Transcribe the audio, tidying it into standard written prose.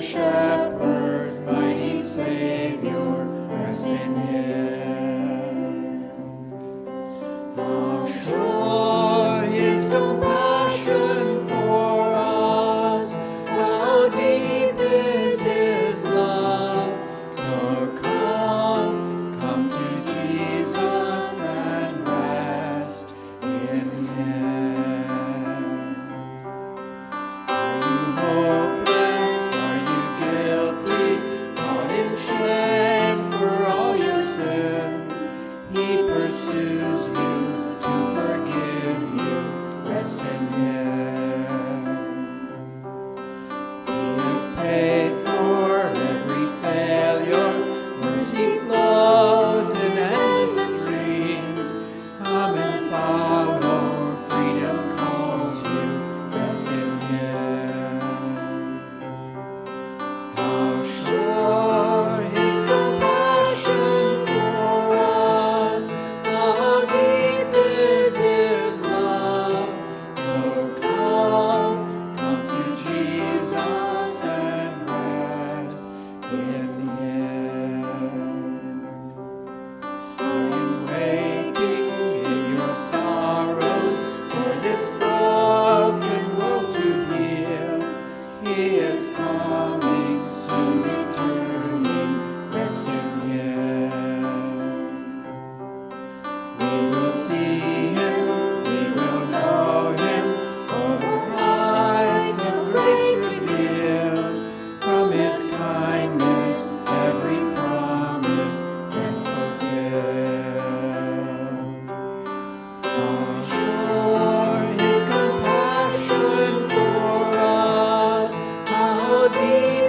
Shepherd, mighty Savior, rest in Him. How sure His compassion for us, how deep is His love. So come to Jesus and rest in Him. Are you hopeless? Are you guilty? Caught in shame for all your sin? He pursues you to forgive you. Rest in Him. He has paid for every failure. Mercy flows in endless streams. Come and follow. Freedom calls you. Rest in Him. How sure His compassion for us, how deep is His love. So come to Jesus and rest in Him. Are you waiting in your sorrows for this broken world to heal? He is coming, soon returning. Rest in Him. We will see Him, we will know Him. All the eyes of grace revealed. From His kindness, every promise then fulfilled. How sure His compassion for us, how deep